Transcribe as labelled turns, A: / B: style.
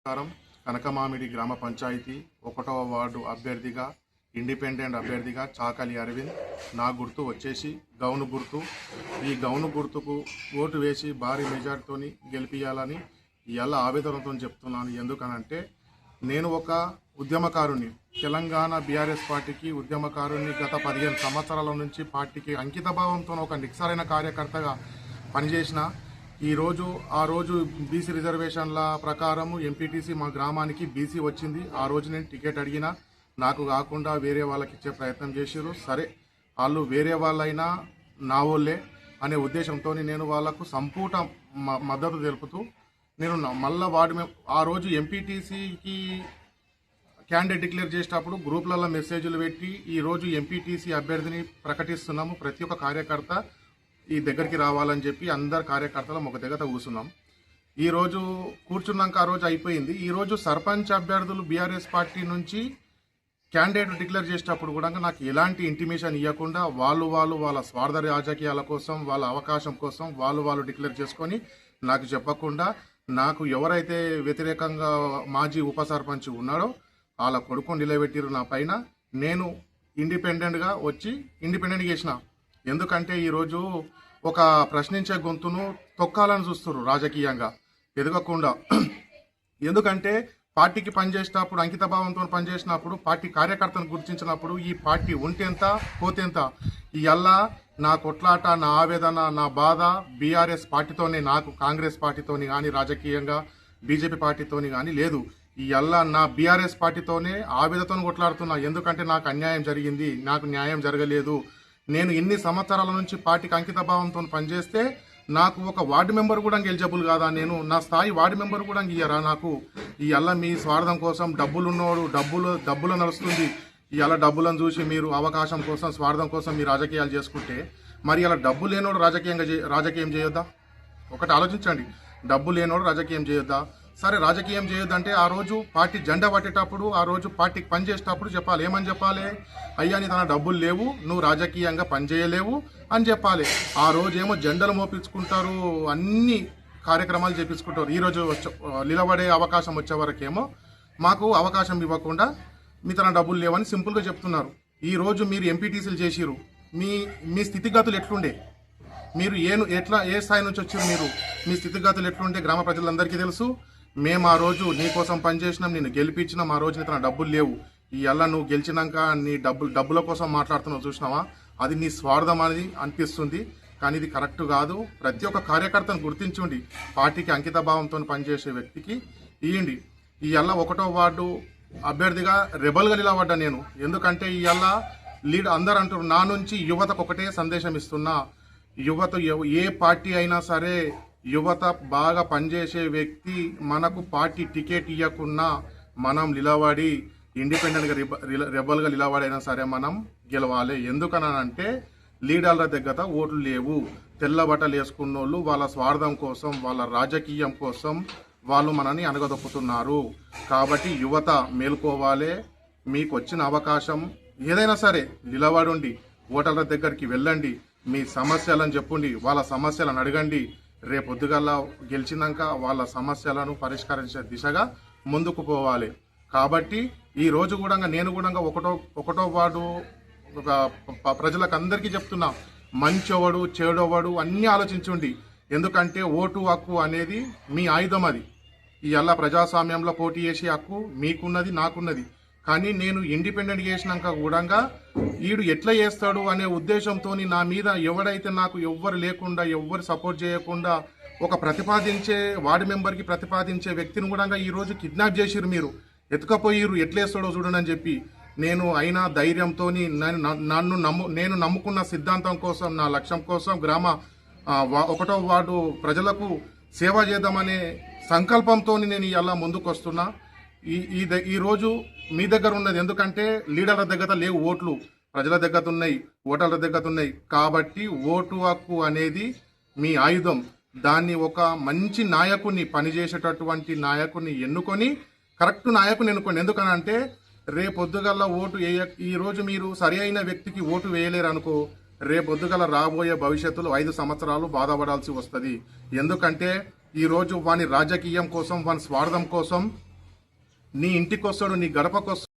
A: నమస్కారం. కనకమామిడి గ్రామ పంచాయతీ 1వ వార్డు అభ్యర్థిగా, ఇండిపెండెంట్ అభ్యర్థిగా చాకలి అరవింద్. నా గుర్తు వచ్చేసి గౌను గుర్తు. ఈ గౌను గుర్తుకు ఓటు వేసి భారీ మెజార్టీతో గెలిపించాలని ఇవాళ ఆవేదనతో చెప్తున్నాను. ఎందుకనంటే నేను ఒక ఉద్యమకారుని, తెలంగాణ బీఆర్ఎస్ పార్టీకి ఉద్యమకారుని. గత 15 సంవత్సరాల నుంచి పార్టీకి అంకితభావంతో ఒక నిస్సారైన కార్యకర్తగా పనిచేసిన. ఆ రోజు బీసీ రిజర్వేషన్ల ప్రకారం ఎంపీటీసీ మా గ్రామానికి బీసీ వచ్చింది. ఆ రోజు నేను టికెట్ అడిగినా నాకు కాకుండా వేరే వాళ్ళకి ఇచ్చే ప్రయత్నం చేశారు. సరే, వాళ్ళు వేరే వాళ్ళైనా నా వాళ్ళే అనే ఉద్దేశంతో నేను వాళ్ళకు సంపూర్ణ మద్దతు తెలుపుతూ నేను మళ్ళీ ఆ రోజు ఎంపీటీసీకి క్యాండిడేట్ డిక్లేర్ చేసేటప్పుడు గ్రూప్లలో మెసేజ్లు పెట్టి ఈరోజు ఎంపీటీసీ అభ్యర్థిని ప్రకటిస్తున్నాము, ప్రతి ఒక్క కార్యకర్త ఈ దగ్గరికి రావాలని చెప్పి అందరు కార్యకర్తలు ఒక దగ్గర కూర్చున్నాం. ఈరోజు కూర్చున్నాక ఆ రోజు అయిపోయింది. ఈరోజు సర్పంచ్ అభ్యర్థులు బీఆర్ఎస్ పార్టీ నుంచి క్యాండిడేట్ డిక్లేర్ చేసేటప్పుడు కూడా నాకు ఎలాంటి ఇంటిమేషన్ ఇవ్వకుండా వాళ్ళ స్వార్థ రాజకీయాల కోసం, వాళ్ళ అవకాశం కోసం వాళ్ళు డిక్లేర్ చేసుకొని నాకు చెప్పకుండా, నాకు ఎవరైతే వ్యతిరేకంగా మాజీ ఉప సర్పంచ్ ఉన్నాడో వాళ్ళ కొడుకుని నిలబెట్టిరు నా పైన. నేను ఇండిపెండెంట్గా వచ్చి ఇండిపెండెంట్గా చేసిన. ఎందుకంటే ఈరోజు ఒక ప్రశ్నించే గొంతును తొక్కాలని చూస్తున్నారు రాజకీయంగా ఎదగకుండా. ఎందుకంటే పార్టీకి పనిచేసేటప్పుడు అంకితభావంతో పనిచేసినప్పుడు, పార్టీ కార్యకర్తను గుర్తించినప్పుడు ఈ పార్టీ ఉంటేంత పోతేంత. ఇవల్ల నా కొట్లాట, నా ఆవేదన, నా బాధ బీఆర్ఎస్ పార్టీతోనే, నాకు కాంగ్రెస్ పార్టీతోని కానీ, రాజకీయంగా బీజేపీ పార్టీతోని కానీ లేదు. ఇవల్ల నా బీఆర్ఎస్ పార్టీతోనే ఆవేదనతో కొట్లాడుతున్నా. ఎందుకంటే నాకు అన్యాయం జరిగింది, నాకు న్యాయం జరగలేదు. నేను ఇన్ని సంవత్సరాల నుంచి పార్టీకి అంకితభావంతో పనిచేస్తే నాకు ఒక వార్డు మెంబర్ కూడా ఎలిజిబుల్ కాదా? నేను నా స్థాయి వార్డు మెంబర్ కూడా ఇయ్యరా నాకు? ఇవల్ల మీ స్వార్థం కోసం డబ్బులున్నోడు డబ్బులు నడుస్తుంది. ఇవాళ డబ్బులను చూసి మీరు అవకాశం కోసం, స్వార్థం కోసం మీ రాజకీయాలు చేసుకుంటే మరి ఇలా డబ్బు లేనోడు రాజకీయం చేయొద్దా? ఒకటి ఆలోచించండి. డబ్బు లేనోడు రాజకీయం చేయొద్దా? సరే, రాజకీయం చేయొద్దంటే ఆ రోజు పార్టీ జెండా పట్టేటప్పుడు, ఆ రోజు పార్టీకి పనిచేసేటప్పుడు చెప్పాలి. ఏమని చెప్పాలి? అయ్యా నీ తన డబ్బులు లేవు, నువ్వు రాజకీయంగా పనిచేయలేవు అని చెప్పాలి. ఆ రోజు ఏమో జెండాలు మోపించుకుంటారు, అన్ని కార్యక్రమాలు చేపించుకుంటారు. ఈరోజు నిలబడే అవకాశం వచ్చే వరకేమో మాకు అవకాశం ఇవ్వకుండా మీ తన డబ్బులు లేవని సింపుల్గా చెప్తున్నారు. ఈ రోజు మీరు ఎంపీటీసీలు చేసిరు, మీ స్థితిగతులు ఎట్లుండే, మీరు ఏ స్థాయి నుంచి వచ్చారు, మీ స్థితిగతులు ఎట్లుంటే గ్రామ ప్రజలందరికీ తెలుసు. మేము ఆ రోజు నీ కోసం పనిచేసినాం, నిన్ను గెలిపించినాం. ఆ రోజు నీ తన డబ్బులు లేవు. ఇవల్ల నువ్వు గెలిచినాక నీ డబ్బుల కోసం మాట్లాడుతున్నావు, చూసినావా? అది నీ స్వార్థం అని అనిపిస్తుంది, కానీ ఇది కరెక్ట్ కాదు. ప్రతి ఒక్క కార్యకర్తను గుర్తించండి. పార్టీకి అంకితభావంతో పనిచేసే వ్యక్తికి ఇవ్వండి. ఇవల్ల 1వ వార్డు అభ్యర్థిగా రెబల్గా నిలబడ్డా నేను. ఎందుకంటే ఇవల్ల అందరూ అంటారు, నా నుంచి యువతకు ఒకటే సందేశం ఇస్తున్నా. యువత ఏ పార్టీ అయినా సరే, యువత బాగా పనిచేసే వ్యక్తి మనకు పార్టీ టికెట్ ఇవ్వకున్నా మనం నిలబడి ఇండిపెండెంట్గా రెబల్గా నిలబడైనా సరే మనం గెలవాలి. ఎందుకనంటే లీడర్ల దగ్గర ఓట్లు లేవు. తెల్ల బట్టలు వేసుకున్నోళ్ళు వాళ్ళ స్వార్థం కోసం, వాళ్ళ రాజకీయం కోసం వాళ్ళు మనని అనగదొక్కుతున్నారు. కాబట్టి యువత మేల్కోవాలి. మీకు వచ్చిన అవకాశం ఏదైనా సరే నిలబడండి, ఓటర్ల దగ్గరికి వెళ్ళండి, మీ సమస్యలను చెప్పండి, వాళ్ళ సమస్యలను అడగండి. రేపొద్దుగల్లా గెలిచినాక వాళ్ళ సమస్యలను పరిష్కరించే దిశగా ముందుకు పోవాలి. కాబట్టి ఈ రోజు కూడా నేను కూడా 1వ వార్డు ప్రజలకు అందరికీ చెప్తున్నా, మంచోవడు చెడోవడు అన్నీ ఆలోచించండి. ఎందుకంటే ఓటు హక్కు అనేది మీ ఆయుధం. అది ఇవాళ ప్రజాస్వామ్యంలో పోటీ చేసే హక్కు మీకున్నది, నాకున్నది. కానీ నేను ఇండిపెండెంట్ చేసినాక కూడా ఈడు ఎట్లా చేస్తాడు అనే ఉద్దేశంతో నా మీద ఎవడైతే నాకు ఎవ్వరు లేకుండా, ఎవ్వరు సపోర్ట్ చేయకుండా ఒక ప్రతిపాదించే వార్డు మెంబర్కి ప్రతిపాదించే వ్యక్తిని కూడా ఈరోజు కిడ్నాప్ చేసిరు. మీరు ఎత్తుకపోయిరు, ఎట్లేస్తాడో చూడని చెప్పి. నేను అయినా ధైర్యంతో నేను నమ్ముకున్న సిద్ధాంతం కోసం, నా లక్ష్యం కోసం, 1వ వార్డు ప్రజలకు సేవ చేద్దామనే సంకల్పంతో నేను ఇలా ముందుకు వస్తున్నా. ఈ రోజు మీ దగ్గర ఉన్నది. ఎందుకంటే లీడర్ల దగ్గర లేవు ఓట్లు, ప్రజల దగ్గర ఉన్నాయి, ఓటర్ల దగ్గర ఉన్నాయి. కాబట్టి ఓటు హక్కు అనేది మీ ఆయుధం. దాన్ని ఒక మంచి నాయకుని, పనిచేసేటటువంటి నాయకుని ఎన్నుకొని, కరెక్ట్ నాయకుని ఎన్నుకోండి. ఎందుకనంటే రేపొద్దుగల్లా ఈ రోజు మీరు సరి అయిన వ్యక్తికి ఓటు వేయలేరు అనుకో, రేపొద్దుగల రాబోయే భవిష్యత్తులో 5 సంవత్సరాలు బాధపడాల్సి వస్తుంది. ఎందుకంటే ఈరోజు వాని రాజకీయం కోసం, వాని స్వార్థం కోసం నీ ఇంటికి వస్తాడు, నీ గడపకు వస్తాడు.